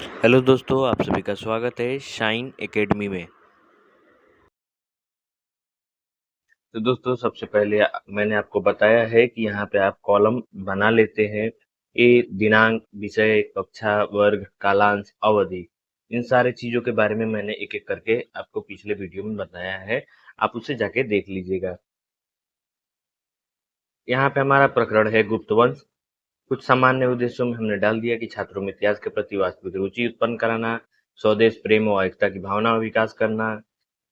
Hello दोस्तों, आप सभी का स्वागत है शाइन एकेडमी में। तो दोस्तों सबसे पहले मैंने आपको बताया है कि यहाँ पे आप कॉलम बना लेते हैं। ये दिनांक, विषय, कक्षा, वर्ग, कालांश, अवधि, इन सारे चीजों के बारे में मैंने एक एक करके आपको पिछले वीडियो में बताया है। आप उसे जाके देख लीजिएगा। यहाँ पे हमारा प्रकरण है गुप्त वंश। कुछ सामान्य उद्देश्यों में हमने डाल दिया कि छात्रों में इतिहास के प्रति वास्तविक रुचि उत्पन्न कराना, स्वदेश प्रेम और एकता की भावना का विकास करना,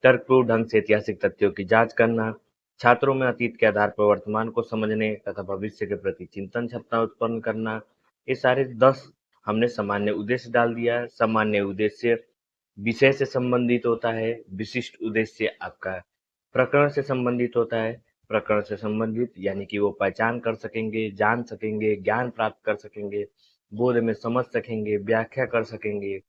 तर्कपूर्ण ढंग से ऐतिहासिक तथ्यों की जांच करना, छात्रों में अतीत के आधार पर वर्तमान को समझने तथा भविष्य के प्रति चिंतन क्षमता उत्पन्न करना। ये सारे 10 हमने सामान्य उद्देश्य डाल दिया। सामान्य उद्देश्य विषय से संबंधित होता है, विशिष्ट उद्देश्य आपका प्रकरण से संबंधित होता है। प्रकरण से संबंधित यानी कि वो पहचान कर सकेंगे, जान सकेंगे, ज्ञान प्राप्त कर सकेंगे, बोध में समझ सकेंगे, व्याख्या कर सकेंगे,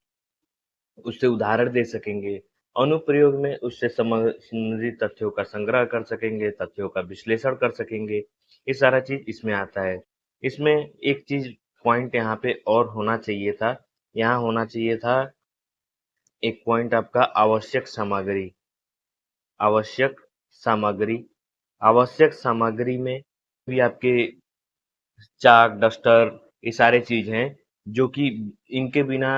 उससे उदाहरण दे सकेंगे। अनुप्रयोग में उससे संबंधित तथ्यों का संग्रह कर सकेंगे, तथ्यों का विश्लेषण कर सकेंगे। ये सारा चीज इसमें आता है। इसमें एक चीज पॉइंट यहाँ पे और होना चाहिए था। यहाँ होना चाहिए था एक पॉइंट आपका आवश्यक सामग्री। आवश्यक सामग्री आवश्यक सामग्री में भी आपके चाक, डस्टर, ये सारे चीज हैं जो कि इनके बिना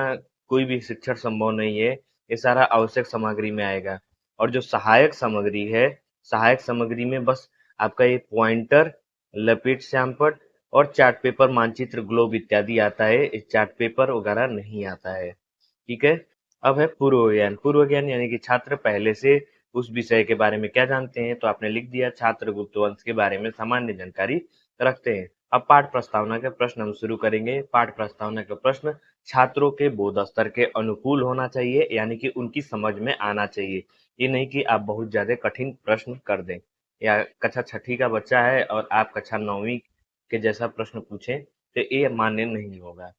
कोई भी शिक्षण संभव नहीं है। ये सारा आवश्यक सामग्री में आएगा। और जो सहायक सामग्री है, सहायक सामग्री में बस आपका ये पॉइंटर, लपेट श्यामपट्ट और चार्ट पेपर, मानचित्र, ग्लोब इत्यादि आता है। इस चार्ट पेपर वगैरह नहीं आता है। ठीक है। अब है पूर्व ज्ञान। पूर्व ज्ञान यानी कि छात्र पहले से उस विषय के बारे में क्या जानते हैं, तो आपने लिख दिया छात्र गुप्त वंश के बारे में सामान्य जानकारी रखते हैं। अब पाठ प्रस्तावना के प्रश्न हम शुरू करेंगे। पाठ प्रस्तावना के प्रश्न छात्रों के बोध स्तर के अनुकूल होना चाहिए, यानी कि उनकी समझ में आना चाहिए। ये नहीं कि आप बहुत ज्यादा कठिन प्रश्न कर दें, या कक्षा छठी का बच्चा है और आप कक्षा 9वीं के जैसा प्रश्न पूछें, तो ये मान्य नहीं होगा।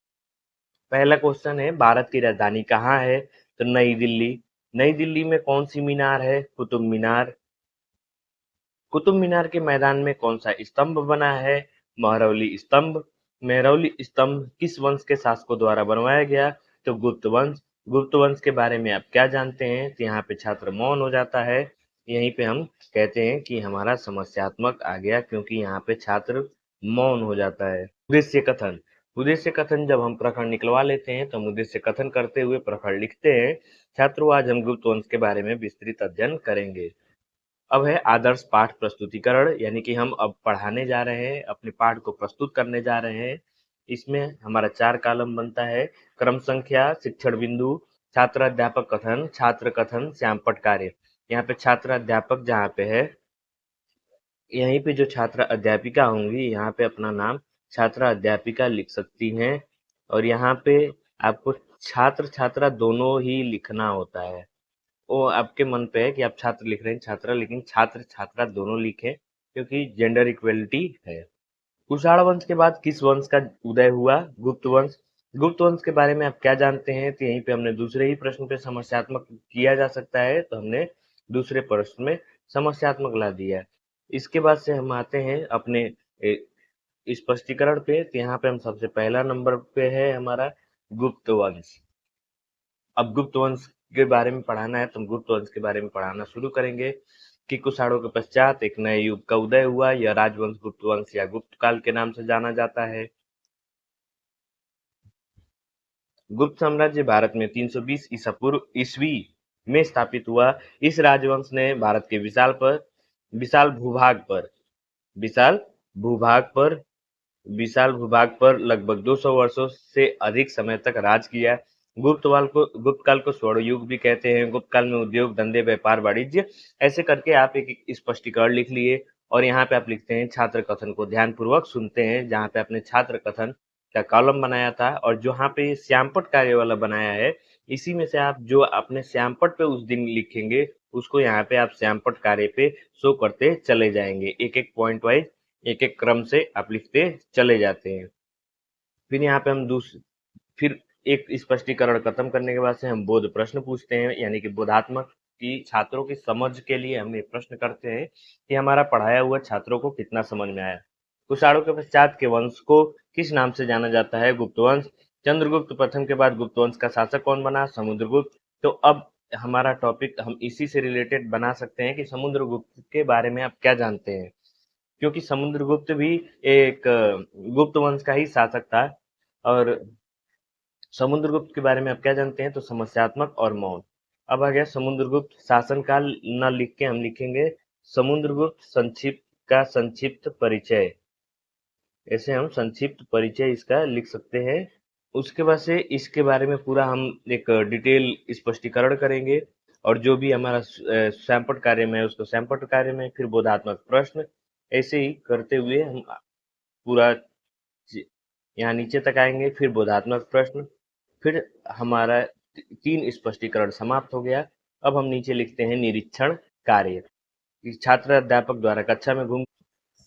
पहला क्वेश्चन है, भारत की राजधानी कहाँ है, तो नई दिल्ली। नई दिल्ली में कौन सी मीनार है, कुतुब मीनार। कुतुब मीनार के मैदान में कौन सा स्तंभ बना है, महरौली स्तंभ। महरौली स्तंभ किस वंश के शासकों द्वारा बनवाया गया, तो गुप्त वंश। गुप्त वंश के बारे में आप क्या जानते हैं, तो यहाँ पे छात्र मौन हो जाता है। यहीं पे हम कहते हैं कि हमारा समस्यात्मक आ गया, क्योंकि यहाँ पे छात्र मौन हो जाता है। उद्देश्य कथन। उद्देश्य कथन जब हम प्रकरण निकलवा लेते हैं तो हम उद्देश्य कथन करते हुए प्रकरण लिखते हैं। छात्रों, आज हम गुप्त वंश के बारे में विस्तृत अध्ययन करेंगे। अब है आदर्श पाठ प्रस्तुतिकरण, यानी कि हम अब पढ़ाने जा रहे हैं, अपने पाठ को प्रस्तुत करने जा रहे हैं। इसमें हमारा 4 कॉलम बनता है। क्रम संख्या, शिक्षण बिंदु, छात्र अध्यापक कथन, छात्र कथन, श्यामपट्ट कार्य। यहाँ पे छात्र अध्यापक जहाँ पे है, यहीं पे जो छात्र अध्यापिका होंगी यहाँ पे अपना नाम छात्र अध्यापिका लिख सकती हैं। और यहाँ पे आपको छात्र छात्रा दोनों ही लिखना होता है। वो आपके मन पे है कि आप छात्र लिख रहे हैं छात्रा, लेकिन छात्र छात्रा दोनों लिखें, क्योंकि जेंडर इक्वलिटी है। कुषाण वंश के बाद किस वंश का उदय हुआ, गुप्त वंश। गुप्त वंश के बारे में आप क्या जानते हैं, तो यहीं पे हमने दूसरे ही प्रश्न पे समस्यात्मक किया जा सकता है, तो हमने दूसरे प्रश्न में समस्यात्मक ला दिया। इसके बाद से हम आते हैं अपने स्पष्टीकरण पे। तो यहाँ पे हम सबसे पहला नंबर पे है हमारा गुप्त वंश। अब गुप्त वंश के बारे में पढ़ाना है तो हम गुप्त वंश के बारे में पढ़ाना शुरू करेंगे कि कुषाणों के पश्चात एक नए युग का उदय हुआ। यह राजवंश गुप्त वंश या गुप्त काल के नाम से जाना जाता है। गुप्त साम्राज्य भारत में 320 ईसा पूर्व ईस्वी में स्थापित हुआ। इस राजवंश ने भारत के विशाल भूभाग पर विशाल भूभाग पर विशाल भूभाग पर लगभग 200 वर्षों से अधिक समय तक राज किया। गुप्त काल को स्वर्ण युग भी कहते हैं। गुप्त काल में उद्योग, धंधे, व्यापार, वाणिज्य, ऐसे करके आप एक एक स्पष्टीकरण लिख लिए। और यहाँ पे आप लिखते हैं छात्र कथन को ध्यान पूर्वक सुनते हैं, जहाँ पे आपने छात्र कथन का कॉलम बनाया था और जहाँ पे श्यामपट्ट कार्य वाला बनाया है, इसी में से आप जो अपने श्यामपट्ट पे उस दिन लिखेंगे उसको यहाँ पे आप श्यामपट्ट कार्य पे शो करते चले जाएंगे। एक एक पॉइंट वाइज, एक एक क्रम से आप लिखते चले जाते हैं। फिर यहाँ पे हम फिर एक स्पष्टीकरण खत्म करने के बाद से हम बोध प्रश्न पूछते हैं, यानी कि बोधात्मक की छात्रों की समझ के लिए हम ये प्रश्न करते हैं कि हमारा पढ़ाया हुआ छात्रों को कितना समझ में आया। कुषाणों के पश्चात के वंश को किस नाम से जाना जाता है, गुप्त वंश। चंद्रगुप्त प्रथम के बाद गुप्त वंश का शासक कौन बना? समुद्रगुप्त। तो अब हमारा टॉपिक हम इसी से रिलेटेड बना सकते हैं कि समुद्रगुप्त के बारे में आप क्या जानते हैं, क्योंकि समुद्रगुप्त भी एक गुप्त वंश का ही शासक था। और समुद्रगुप्त के बारे में आप क्या जानते हैं? तो समस्यात्मक और मौन। अब आ गया समुद्रगुप्त शासनकाल, न लिख के हम लिखेंगे समुद्रगुप्त संक्षिप्त का संक्षिप्त परिचय। ऐसे हम संक्षिप्त परिचय इसका लिख सकते हैं। उसके बाद से इसके बारे में पूरा हम एक डिटेल स्पष्टीकरण करेंगे, और जो भी हमारा सैंपट कार्य में है उसको सैंपट कार्य में, फिर बोधात्मक प्रश्न, ऐसे ही करते हुए हम पूरा यहाँ नीचे तक आएंगे। फिर बोधात्मक प्रश्न, फिर हमारा 3 स्पष्टीकरण समाप्त हो गया। अब हम नीचे लिखते हैं निरीक्षण कार्य। छात्र अध्यापक द्वारा कक्षा में घूम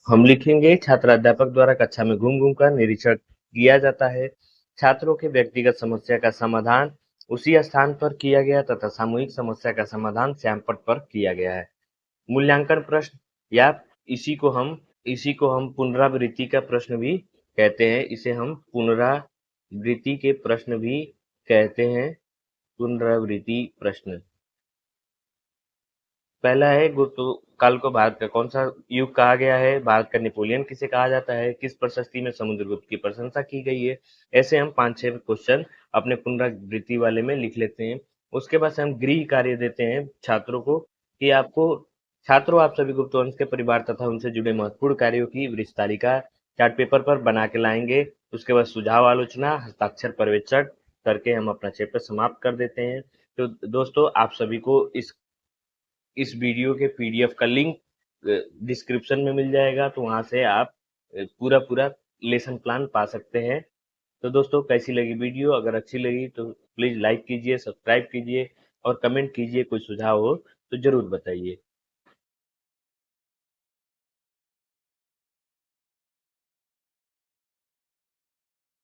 हम लिखेंगे छात्र अध्यापक द्वारा कक्षा में घूम घूम कर निरीक्षण किया जाता है। छात्रों के व्यक्तिगत समस्या का समाधान उसी स्थान पर किया गया तथा सामूहिक समस्या का समाधान सैंपट पर किया गया है। मूल्यांकन प्रश्न, या इसी को हम पुनरावृत्ति का प्रश्न भी कहते हैं। इसे हम पुनरावृत्ति के प्रश्न भी कहते हैं। पुनरावृत्ति प्रश्न। पहला है गुप्त काल को भारत का कौन सा युग कहा गया है? भारत का नेपोलियन किसे कहा जाता है? किस प्रशस्ति में समुद्रगुप्त की प्रशंसा की गई है? ऐसे हम 5-6 क्वेश्चन अपने पुनरावृत्ति वाले में लिख लेते हैं। उसके बाद से हम गृह कार्य देते हैं छात्रों को कि छात्रों आप सभी गुप्त वंश के परिवार तथा उनसे जुड़े महत्वपूर्ण कार्यों की वृत्तालिका चार्ट पेपर पर बना के लाएंगे। उसके बाद सुझाव आलोचना हस्ताक्षर पर्यवेक्षण करके हम अपना चैप्टर समाप्त कर देते हैं। तो दोस्तों, आप सभी को इस वीडियो के पीडीएफ का लिंक डिस्क्रिप्शन में मिल जाएगा, तो वहां से आप पूरा पूरा लेसन प्लान पा सकते हैं। तो दोस्तों, कैसी लगी वीडियो? अगर अच्छी लगी तो प्लीज लाइक कीजिए, सब्सक्राइब कीजिए और कमेंट कीजिए। कोई सुझाव हो तो जरूर बताइए।